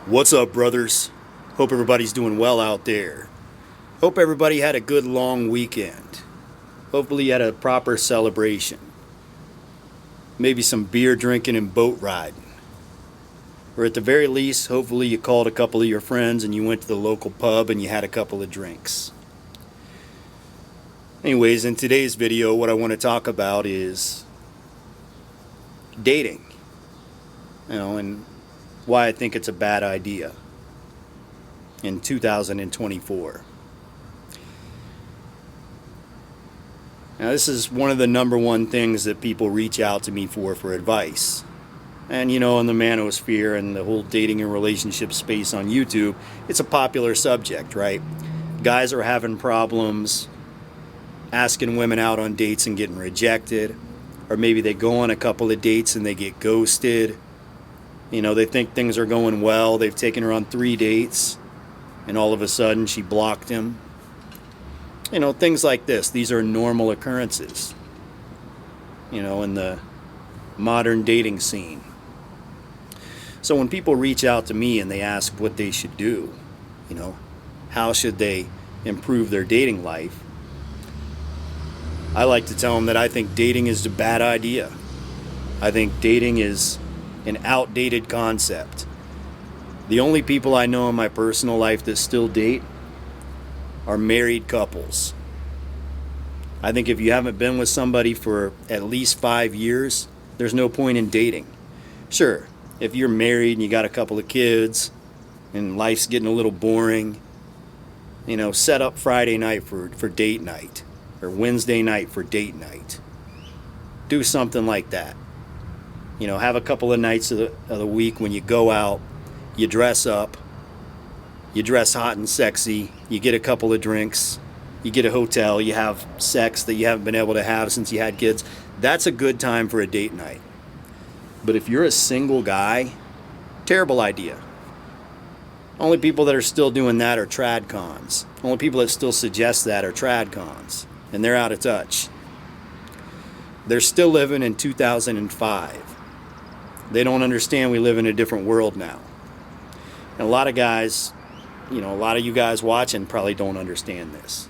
What's up, brothers? Hope everybody's doing well out there. Hope everybody had a good long weekend. Hopefully you had a proper celebration. Maybe some beer drinking and boat riding. Or at the very least, hopefully you called a couple of your friends and you went to the local pub and you had a couple of drinks. Anyways, in today's video, what I want to talk about is dating. And why I think it's a bad idea in 2024. Now, this is one of the number one things that people reach out to me for advice. And in the manosphere and the whole dating and relationship space on YouTube, it's a popular subject, right? Guys are having problems asking women out on dates and getting rejected. Or maybe they go on a couple of dates and they get ghosted. They think things are going well. They've taken her on 3 dates, and all of a sudden she blocked him. Things like this. These are normal occurrences, in the modern dating scene. So when people reach out to me and they ask what they should do, how should they improve their dating life, I like to tell them that I think dating is a bad idea. I think dating is an outdated concept. The only people I know in my personal life that still date are married couples. I think if you haven't been with somebody for at least 5 years, there's no point in dating. Sure, if you're married and you got a couple of kids and life's getting a little boring, set up Friday night for date night, or Wednesday night for date night. Do something like that. Have a couple of nights of the week when you go out, you dress up, you dress hot and sexy, you get a couple of drinks, you get a hotel, you have sex that you haven't been able to have since you had kids. That's a good time for a date night. But if you're a single guy, terrible idea. Only people that are still doing that are trad cons. Only people that still suggest that are trad cons. And they're out of touch. They're still living in 2005. They don't understand we live in a different world now. And a lot of guys, a lot of you guys watching probably don't understand this.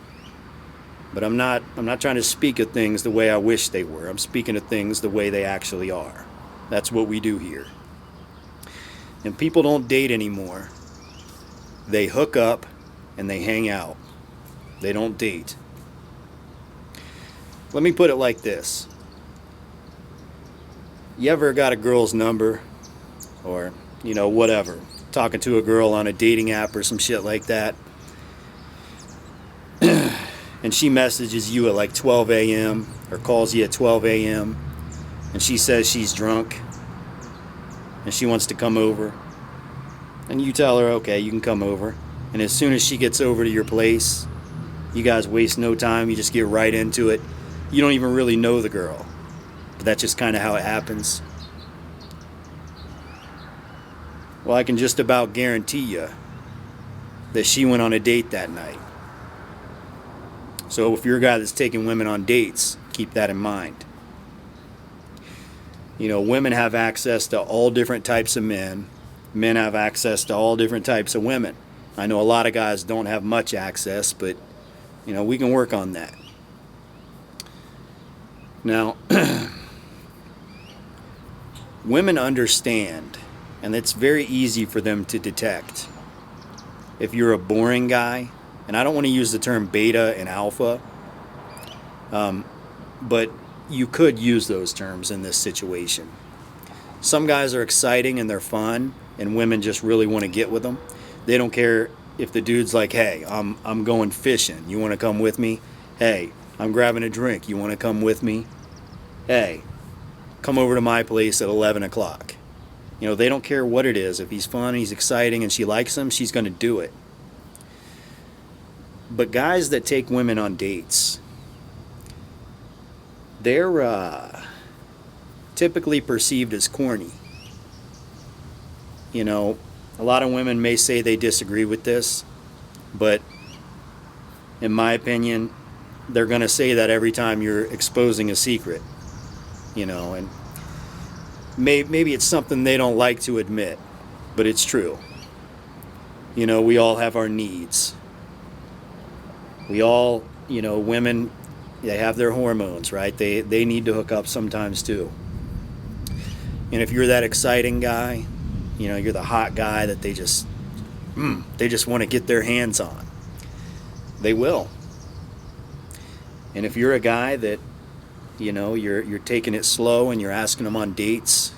But I'm not trying to speak of things the way I wish they were. I'm speaking of things the way they actually are. That's what we do here. And people don't date anymore. They hook up and they hang out. They don't date. Let me put it like this. You ever got a girl's number, or, whatever, talking to a girl on a dating app or some shit like that, and she messages you at like 12 a.m. or calls you at 12 a.m. and she says she's drunk and she wants to come over, and you tell her, okay, you can come over, and as soon as she gets over to your place, you guys waste no time, you just get right into it. You don't even really know the girl. But that's just kind of how it happens. Well, I can just about guarantee you that she went on a date that night. So if you're a guy that's taking women on dates, keep that in mind. Women have access to all different types of men. Men have access to all different types of women. I know a lot of guys don't have much access, but, we can work on that. Now, women understand, and it's very easy for them to detect if you're a boring guy, and I don't want to use the term beta and alpha, but you could use those terms in this situation. Some guys are exciting and they're fun, and women just really want to get with them. They don't care if the dude's like, hey, I'm going fishing, you want to come with me? Hey, I'm grabbing a drink, you want to come with me? Hey, come over to my place at 11 o'clock. They don't care what it is. If he's fun, he's exciting, and she likes him, she's going to do it. But guys that take women on dates, they're typically perceived as corny. A lot of women may say they disagree with this, but in my opinion, they're going to say that every time you're exposing a secret, and maybe it's something they don't like to admit, but it's true. You know, we all have our needs. We all, you know, women, they have their hormones, right? They need to hook up sometimes too. And if you're that exciting guy, you know, you're the hot guy that they just want to get their hands on, they will. And if you're a guy that, you know, you're taking it slow and you're asking them on dates,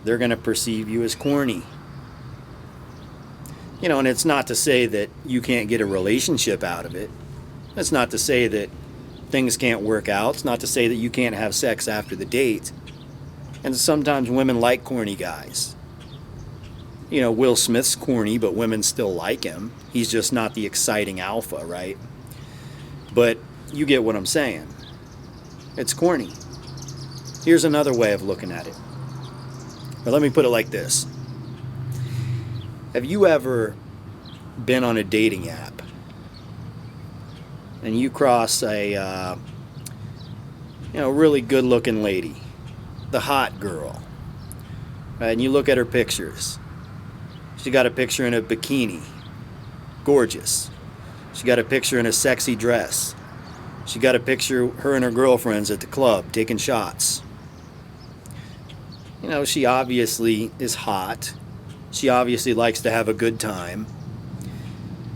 they're going to perceive you as corny. You know, and it's not to say that you can't get a relationship out of it. It's not to say that things can't work out. It's not to say that you can't have sex after the date. And sometimes women like corny guys. You know, Will Smith's corny, but women still like him. He's just not the exciting alpha, right? But you get what I'm saying. It's corny. Here's another way of looking at it. Or let me put it like this. Have you ever been on a dating app and you cross a really good looking lady, the hot girl, right? And you look at her pictures. She got a picture in a bikini, gorgeous. She got a picture in a sexy dress. She got a picture her and her girlfriends at the club taking shots. You know, she obviously is hot. She obviously likes to have a good time.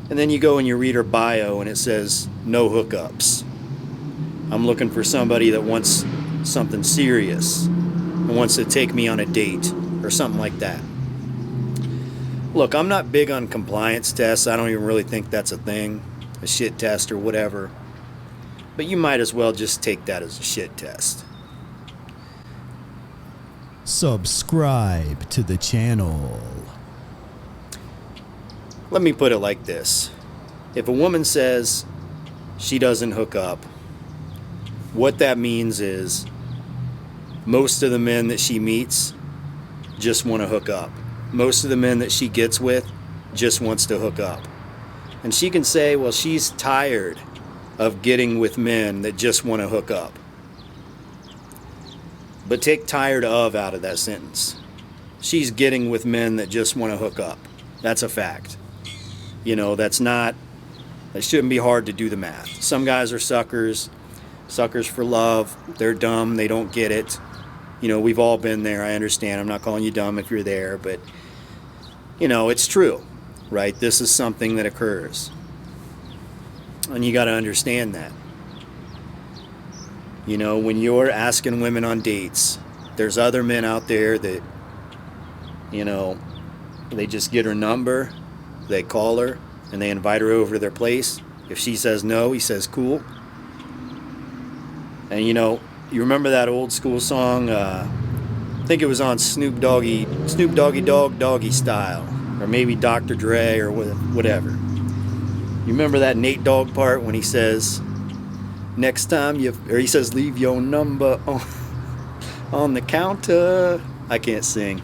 And then you go and you read her bio and it says, no hookups. I'm looking for somebody that wants something serious and wants to take me on a date or something like that. Look, I'm not big on compliance tests. I don't even really think that's a thing, a shit test or whatever. But you might as well just take that as a shit test. Subscribe to the channel. Let me put it like this. If a woman says she doesn't hook up, what that means is most of the men that she meets just want to hook up. Most of the men that she gets with just wants to hook up. And she can say, well, she's tired of getting with men that just want to hook up. But take tired of out of that sentence. She's getting with men that just want to hook up. That's a fact. You know, it shouldn't be hard to do the math. Some guys are suckers for love. They're dumb, they don't get it. You know, we've all been there, I understand. I'm not calling you dumb if you're there, but, you know, it's true, right? This is something that occurs. And you got to understand that. You know, when you're asking women on dates, there's other men out there that, you know, they just get her number, they call her, and they invite her over to their place. If she says no, he says cool. And you know, you remember that old school song, I think it was on Snoop Doggy Dogg Doggy Style, or maybe Dr. Dre or whatever. You remember that Nate Dogg part when he says, next time he says, leave your number on the counter. I can't sing.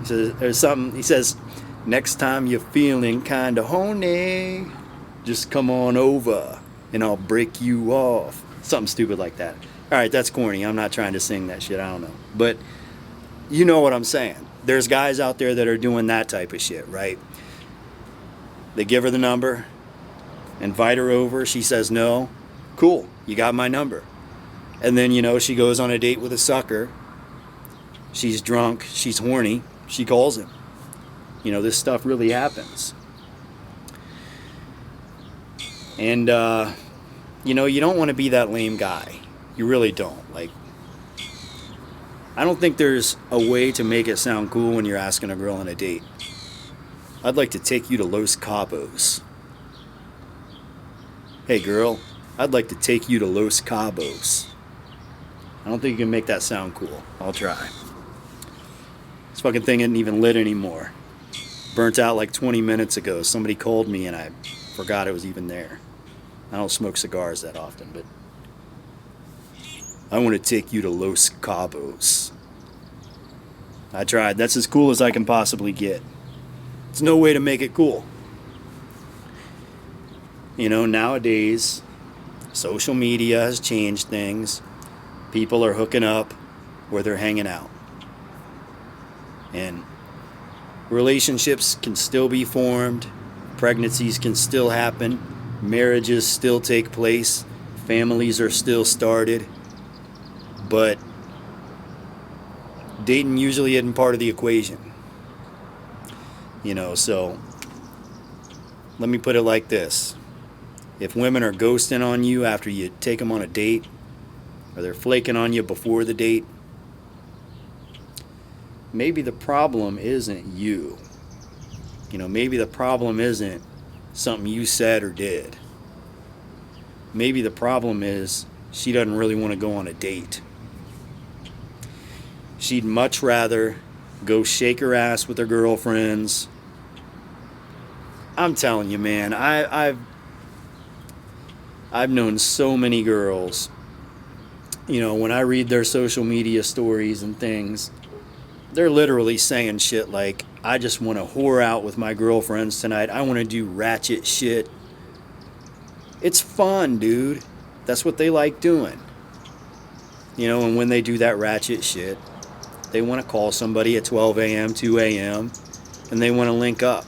He says, there's something, he says, next time you're feeling kind of horny, just come on over and I'll break you off. Something stupid like that. All right, that's corny. I'm not trying to sing that shit. I don't know. But you know what I'm saying. There's guys out there that are doing that type of shit, right? They give her the number, invite her over. She says no. Cool, you got my number. And then, you know, she goes on a date with a sucker. She's drunk. She's horny. She calls him. You know, this stuff really happens. And, you know, you don't want to be that lame guy. You really don't. Like, I don't think there's a way to make it sound cool when you're asking a girl on a date. I'd like to take you to Los Cabos. Hey, girl, I'd like to take you to Los Cabos. I don't think you can make that sound cool. I'll try. This fucking thing isn't even lit anymore. Burnt out like 20 minutes ago. Somebody called me and I forgot it was even there. I don't smoke cigars that often, but I want to take you to Los Cabos. I tried. That's as cool as I can possibly get. There's no way to make it cool. You know, nowadays, social media has changed things. People are hooking up where they're hanging out. And relationships can still be formed, pregnancies can still happen, marriages still take place, families are still started, but dating usually isn't part of the equation. So let me put it like this. If women are ghosting on you after you take them on a date, or they're flaking on you before the date, maybe the problem isn't you. Maybe the problem isn't something you said or did. Maybe the problem is she doesn't really want to go on a date. She'd much rather go shake her ass with her girlfriends. I'm telling you, man, I've known so many girls, when I read their social media stories and things, they're literally saying shit like, I just want to whore out with my girlfriends tonight. I want to do ratchet shit. It's fun, dude. That's what they like doing. And when they do that ratchet shit, they want to call somebody at 12 a.m., 2 a.m., and they want to link up.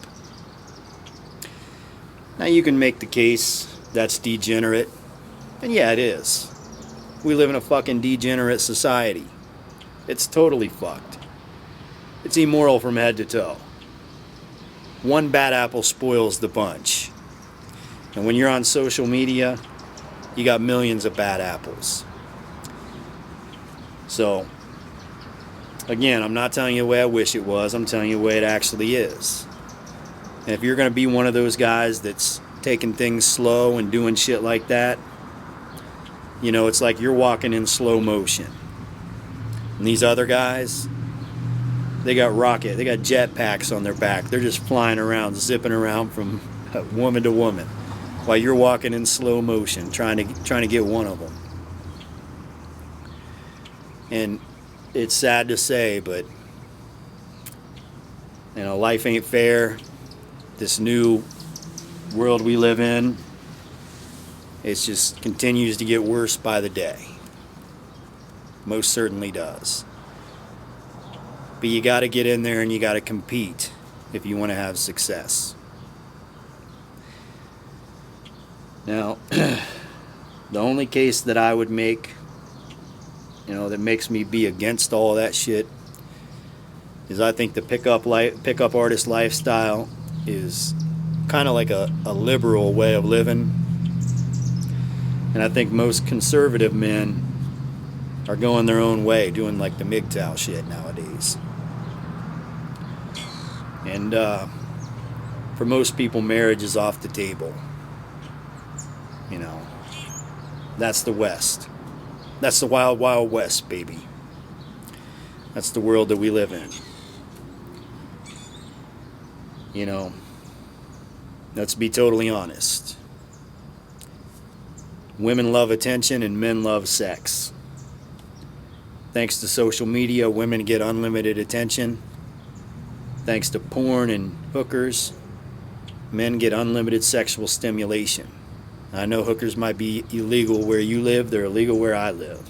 Now you can make the case that's degenerate, and yeah, it is. We live in a fucking degenerate society. It's totally fucked. It's immoral from head to toe. One bad apple spoils the bunch. And when you're on social media, you got millions of bad apples. So, again, I'm not telling you the way I wish it was. I'm telling you the way it actually is. And if you're going to be one of those guys that's taking things slow and doing shit like that, it's like you're walking in slow motion. And these other guys, they got jetpacks on their back. They're just flying around, zipping around from woman to woman, while you're walking in slow motion, trying to get one of them. And it's sad to say, but life ain't fair. This new world we live in, it just continues to get worse by the day. Most certainly does. But you got to get in there and you got to compete if you want to have success. Now, the only case that I would make, that makes me be against all that shit, is I think the pickup artist lifestyle is kind of like a liberal way of living. And I think most conservative men are going their own way, doing like the MGTOW shit nowadays. And for most people, marriage is off the table. That's the West. That's the wild, wild West, baby. That's the world that we live in. Let's be totally honest. Women love attention and men love sex. Thanks to social media, women get unlimited attention. Thanks to porn and hookers, men get unlimited sexual stimulation. I know hookers might be illegal where you live, they're illegal where I live.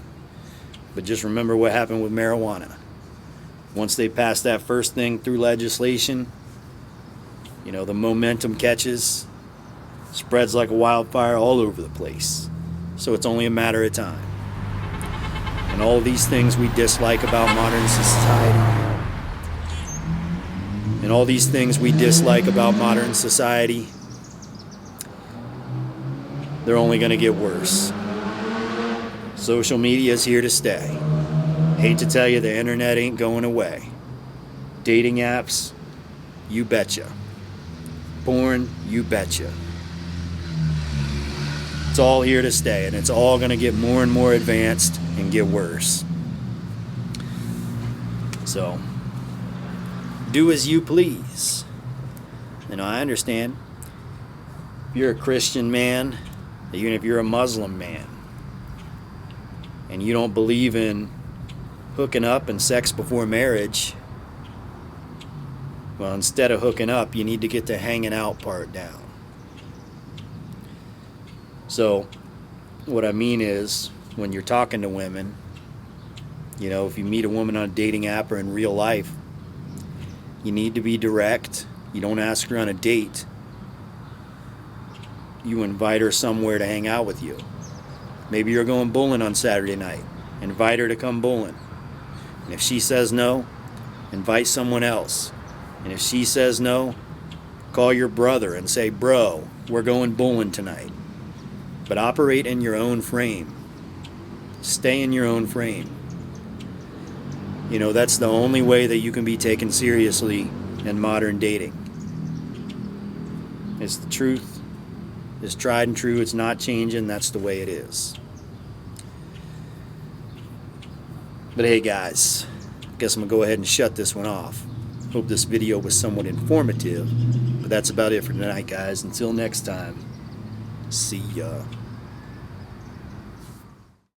But just remember what happened with marijuana. Once they pass that first thing through legislation, the momentum catches, spreads like a wildfire all over the place. So it's only a matter of time. And all these things we dislike about modern society, they're only going to get worse. Social media is here to stay. Hate to tell you, the internet ain't going away. Dating apps, you betcha. Porn, you betcha. It's all here to stay, and it's all going to get more and more advanced and get worse. So, do as you please. I understand. If you're a Christian man, even if you're a Muslim man, and you don't believe in hooking up and sex before marriage, well, instead of hooking up, you need to get the hanging out part down. So, what I mean is, when you're talking to women, if you meet a woman on a dating app or in real life, You need to be direct. You don't ask her on a date. You invite her somewhere to hang out with you. Maybe you're going bowling on Saturday night. Invite her to come bowling. And if she says no, invite someone else. And if she says no, call your brother and say, bro, we're going bowling tonight. But operate in your own frame. Stay in your own frame. You know, that's the only way that you can be taken seriously in modern dating. It's the truth. It's tried and true. It's not changing. That's the way it is. But hey guys, I guess I'm going to go ahead and shut this one off. Hope this video was somewhat informative. But that's about it for tonight, guys. Until next time, see ya.